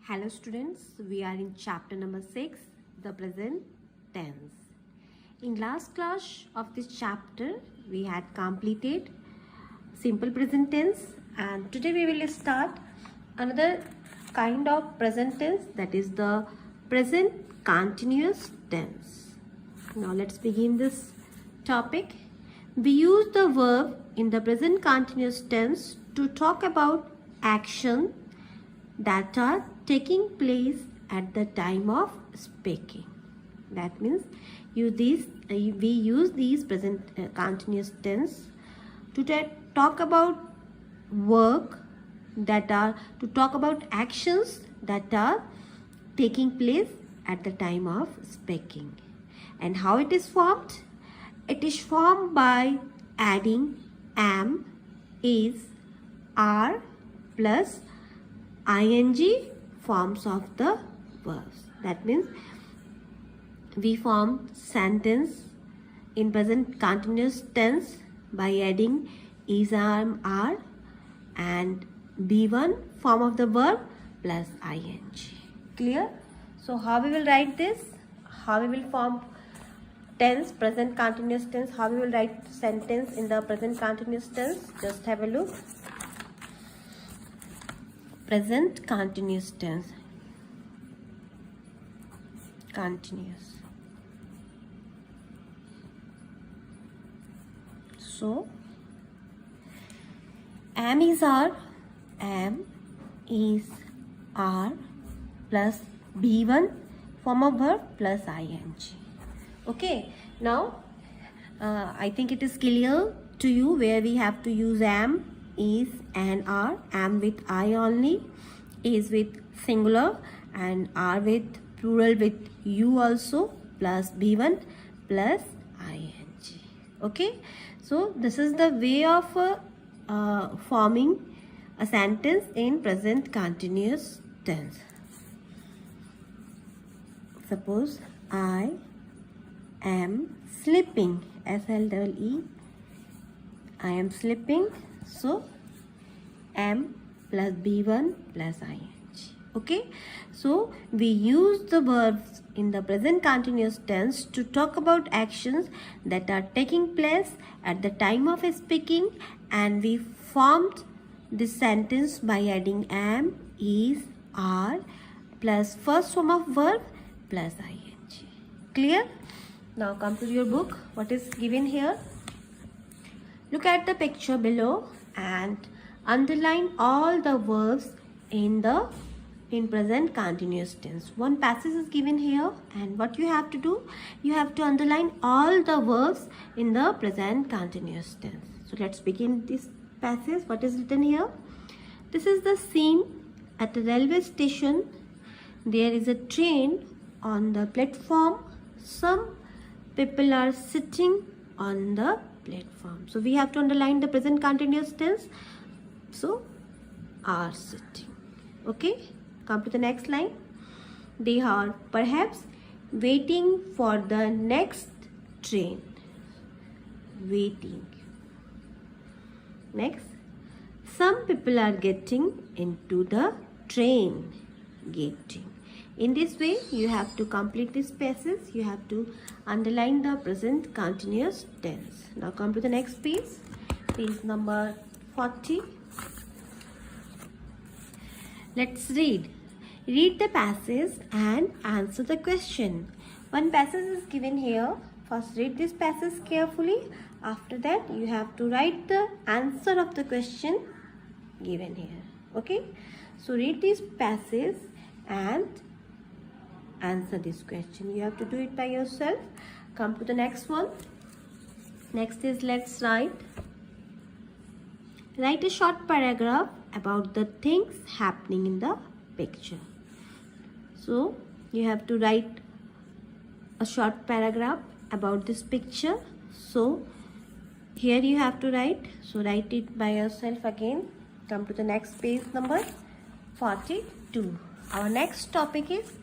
Hello students, we are in chapter number 6, the present tense. In last class of this chapter, we had completed simple present tense, and today we will start another kind of present tense, that is the present continuous tense. Now let's begin this topic. We use the verb in the present continuous tense to talk about action that are taking place at the time of speaking. That means we use these present continuous tense to talk about work that are to talk about actions that are taking place at the time of speaking. And how it is formed? It is formed by adding am, is, are plus ing forms of the verbs. That means we form sentence in present continuous tense by adding is, are and be1 form of the verb plus ing. Clear? So how we will write this? How we will form tense, present continuous tense? How we will write sentence in the present continuous tense? Just have a look. Present continuous tense. Continuous. So am, is, are plus be1 form of verb plus ing. Okay, now I think it is clear to you where we have to use am, is and are. Am with I only, is with singular and are with plural with you also, plus be1 plus ing. Okay, so this is the way of forming a sentence in present continuous tense. Suppose I am sleeping, SLEE, I am sleeping. So am plus be1 plus ing. Okay, so we use the verbs in the present continuous tense to talk about actions that are taking place at the time of speaking, and we formed this sentence by adding am, is, are plus first form of verb plus ing. Clear? Now come to your book. What is given here? Look at the picture below and underline all the verbs in present continuous tense. One passage is given here, and what you have to do, you have to underline all the verbs in the present continuous tense. So let's begin this passage. What is written here? This is the scene at a railway station. There is a train on the platform. Some people are sitting on the platform. So we have to underline the present continuous tense. So are sitting. Okay, come to the next line. They are perhaps waiting for the next train. Waiting. Next, some people are getting into the train. Getting. In this way, you have to complete this passage. You have to underline the present continuous tense. Now come to the next page. Page number 40. Let's read. Read the passage and answer the question. One passage is given here. First read this passage carefully. After that, you have to write the answer of the question given here. Okay? So read this passage and answer this question. You have to do it by yourself. Come to the next one. Next is let's write. Write a short paragraph about the things happening in the picture. So you have to write a short paragraph about this picture. So here you have to write. So write it by yourself again. Come to the next page number 42. Our next topic is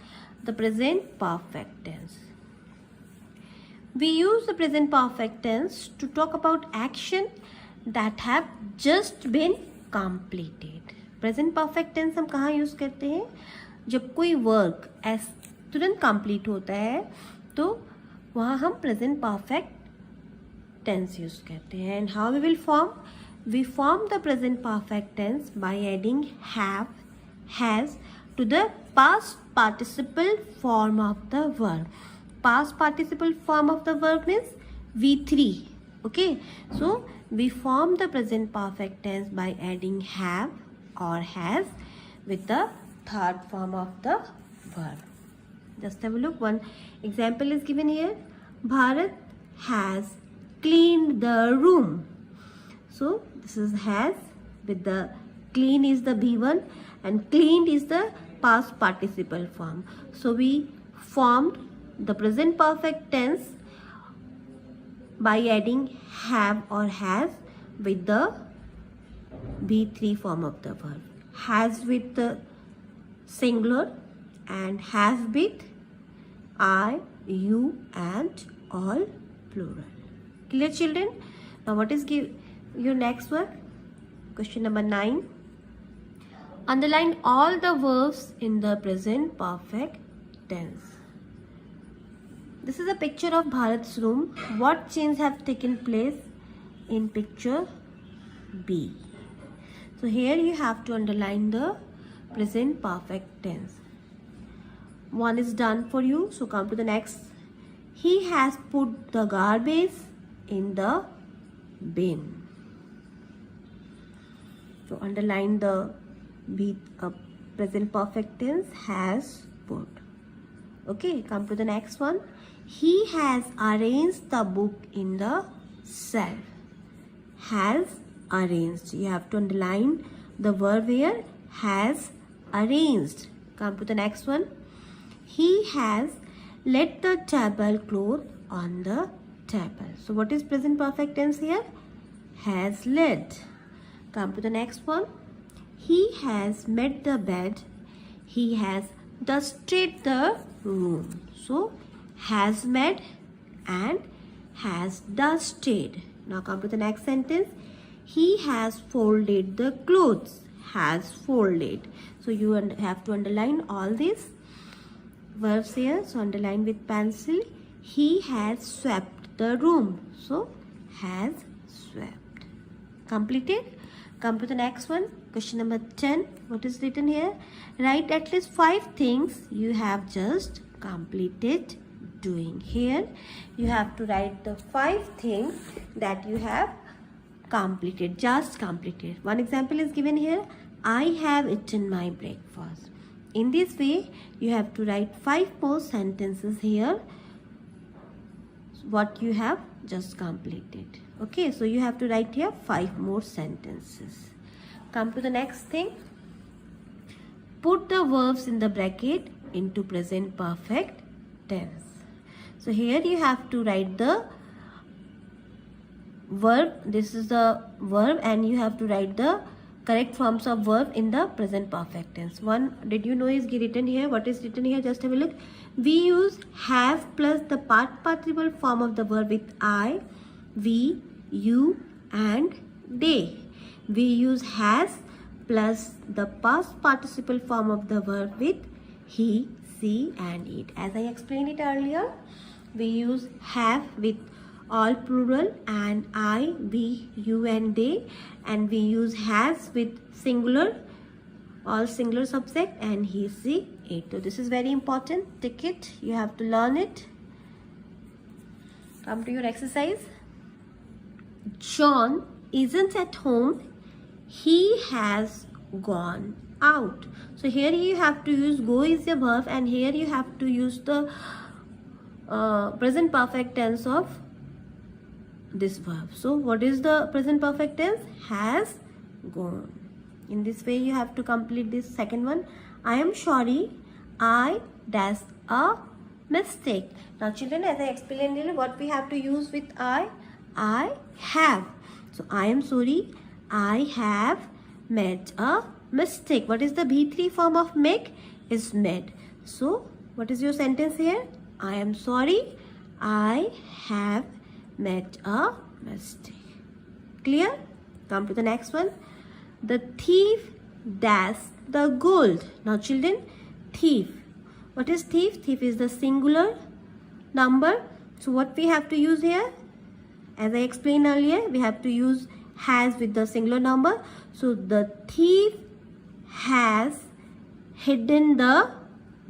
the present perfect tense. We use the present perfect tense to talk about action that have just been completed. Present perfect tense हम कहाँ use करते हैं? जब कोई work तुरंत complete होता है तो वहाँ हम प्रेजेंट परफेक्ट टेंस यूज करते हैं. And how we will form? We form the present perfect tense by adding have, has to the past participle form of the verb. Past participle form of the verb means V3. Okay, so we form the present perfect tense by adding have or has with the third form of the verb. Just have a look. One example is given here. Bharat has cleaned the room. So this is has with the clean is the B1 and cleaned is the past participle form. So we formed the present perfect tense by adding have or has with the B3 form of the verb. Has with the singular and has with I, you and all plural. Clear children? Now what is your next work? Question number 9. Underline all the verbs in the present perfect tense. This is a picture of Bharat's room. What changes have taken place in picture B? So here you have to underline the present perfect tense. One is done for you. So come to the next. He has put the garbage in the bin. So underline the present perfect tense has put. Okay, come to the next one. He has arranged the book in the shelf. Has arranged. You have to underline the verb here. Has arranged. Come to the next one. He has let the tablecloth on the table. So what is present perfect tense here? Has let. Come to the next one. He has made the bed. He has dusted the room. So has made and has dusted. Now come to the next sentence. He has folded the clothes. Has folded. So you have to underline all these verbs here. So underline with pencil. He has swept the room. So has swept. Completed. Come to the next one. Question number 10. What is written here? Write at least 5 things you have just completed doing. Here you have to write the 5 things that you have completed, just completed. One example is given here. I have eaten my breakfast. In this way you have to write 5 more sentences here what you have just completed. Okay, so you have to write here 5 more sentences. Come to the next thing. Put the verbs in the bracket into present perfect tense. So here you have to write the verb. This is the verb and you have to write the correct forms of verb in the present perfect tense. One, did you know is written here? What is written here? Just have a look. We use have plus the past participle form of the verb with I, we, you and they. We use has plus the past participle form of the verb with he, she and it. As I explained it earlier, we use have with all plural and I, we, you and they, and we use has with singular, all singular subject and he, she, it. So this is very important. Take it. You have to learn it. Come to your exercise. John isn't at home. He has gone out. So here you have to use go is the verb and here you have to use the present perfect tense of this verb. So what is the present perfect tense? Has gone. In this way you have to complete this second one. I am sorry, I dash a mistake. Now children, as I explained earlier, what we have to use with I have. So I am sorry, I have made a mistake. What is the B3 form of make? Is made. So what is your sentence here? I am sorry, I have made a mistake. Clear? Come to the next one. The thief dashed the gold. Now children, thief. What is thief? Thief is the singular number. So what we have to use here? As I explained earlier, we have to use has with the singular number. So the thief has hidden the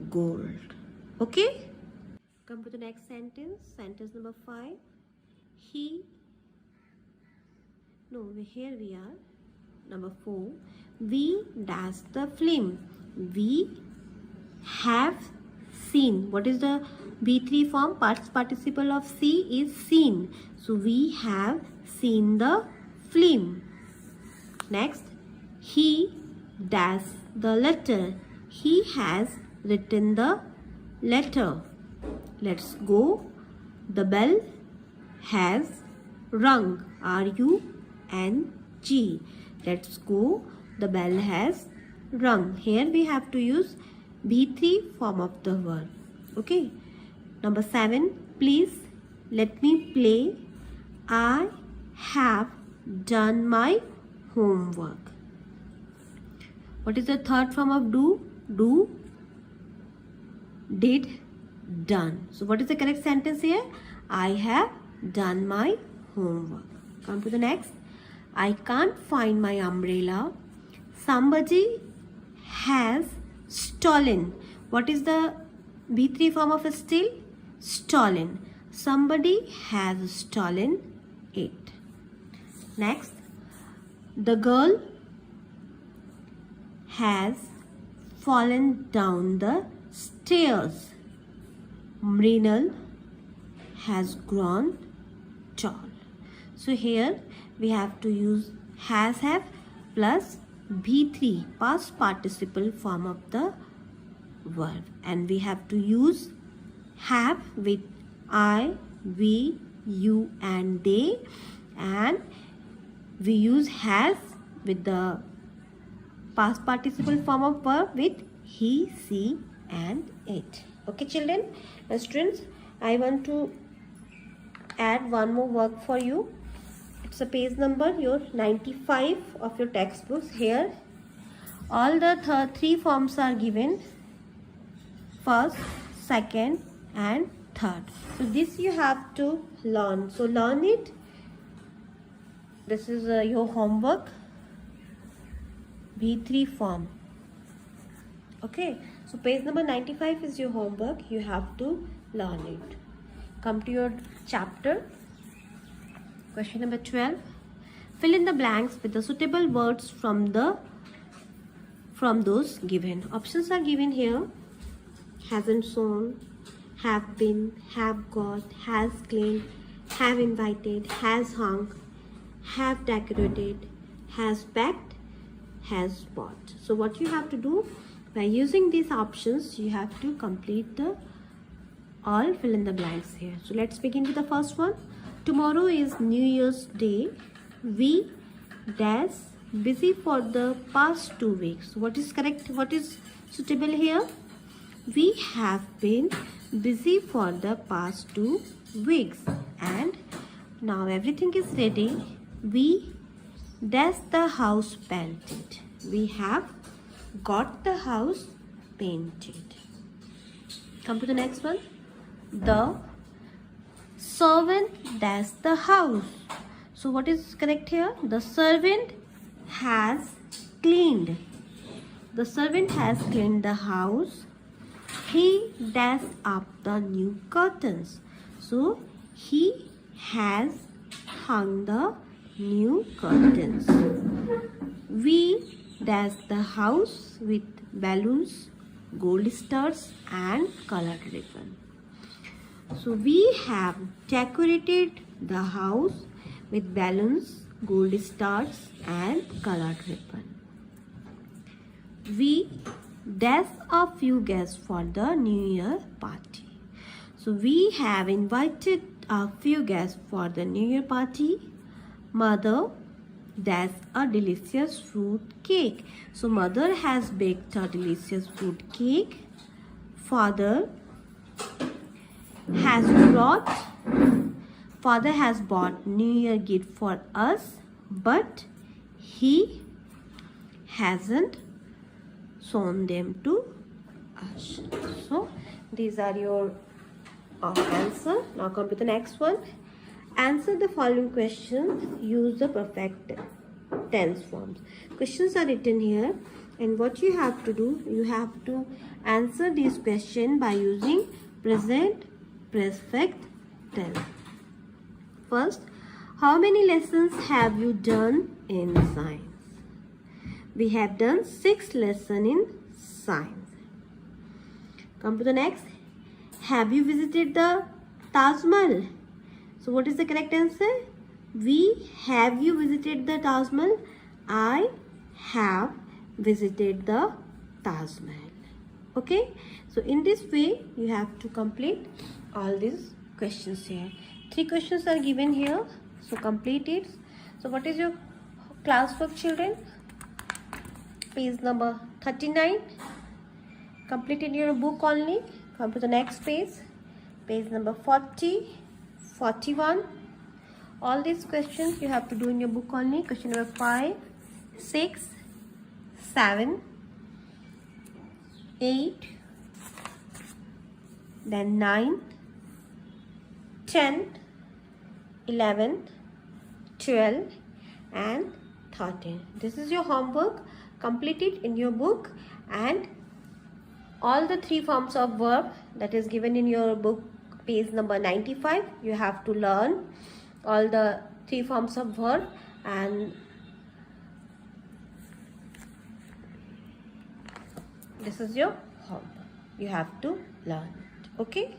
gold. Okay? Come to the next sentence. Sentence number 5. Here we are. Number 4. We dash the film. We have seen. What is the B3 form? Past participle of see is seen. So we have seen the film. Next, he dash the letter. He has written the letter. Let's go. The bell has rung. R-U-N-G. Let's go. The bell has rung. Here we have to use B3 form of the verb. Okay. Number 7. Please let me play. I have done my homework. What is the third form of do? Do, did, done. So what is the correct sentence here? I have done my homework. Come to the next. I can't find my umbrella. Somebody has stolen. What is the B3 form of steal? Stolen. Somebody has stolen it. Next, the girl has fallen down the stairs. Mrinal has grown tall. So here we have to use has have plus B3 past participle form of the verb, and we have to use have with I, we, you and they, and we use has with the past participle form of verb with he, she and it. Okay children. Now students, I want to add one more work for you. It's a page number your 95 of your textbooks. Here all the three forms are given: first, second and third. So this you have to learn. So learn it. This is your homework, B3 form. Okay, so page number 95 is your homework. You have to learn it. Come to your chapter. Question number 12. Fill in the blanks with the suitable words from those given. Options are given here: hasn't sown, have been, have got, has cleaned, have invited, has hung, have decorated, has packed, has bought. So what you have to do, by using these options, you have to complete the all fill in the blanks here. So let's begin with the first one. Tomorrow is New Year's Day. We dash busy for the past 2 weeks. What is correct? What is suitable here? We have been busy for the past 2 weeks, and now everything is ready. We dash the house painted. We have got the house painted. Come to the next one. The servant dash the house. So what is correct here? The servant has cleaned. The servant has cleaned the house. He dashed up the new curtains. So he has hung the new curtains. We dashed the house with balloons, gold stars and colored ribbon. So we have decorated the house with balloons, gold stars and colored ribbon. We dash a few guests for the New Year party. So we have invited a few guests for the New Year party. Mother dash a delicious fruit cake. So mother has baked a delicious fruit cake. Father has bought New Year gift for us, but he hasn't shown them to us. These are your answer. Now come to the next one. Answer the following questions. Use the perfect tense forms. Questions are written here, and what you have to do, you have to answer these questions by using present perfect tense. First, how many lessons have you done in science? We have done 6 lessons in science. Come to the next. Have you visited the Taj Mahal? So what is the correct answer? Have you visited the Taj Mahal? I have visited the Taj Mahal. Okay. So in this way you have to complete all these questions here. 3 questions are given here. So complete it. So what is your classwork, children? Page number 39. Complete in your book only. Come to the next page. Page number 40, 41. All these questions you have to do in your book only. Question number 5, 6, 7, 8, then 9, 10, 11, 12 and 13. This is your homework. Complete it in your book, and all the 3 forms of verb that is given in your book, page number 95. You have to learn all the 3 forms of verb, and this is your homework. You have to learn it. Okay.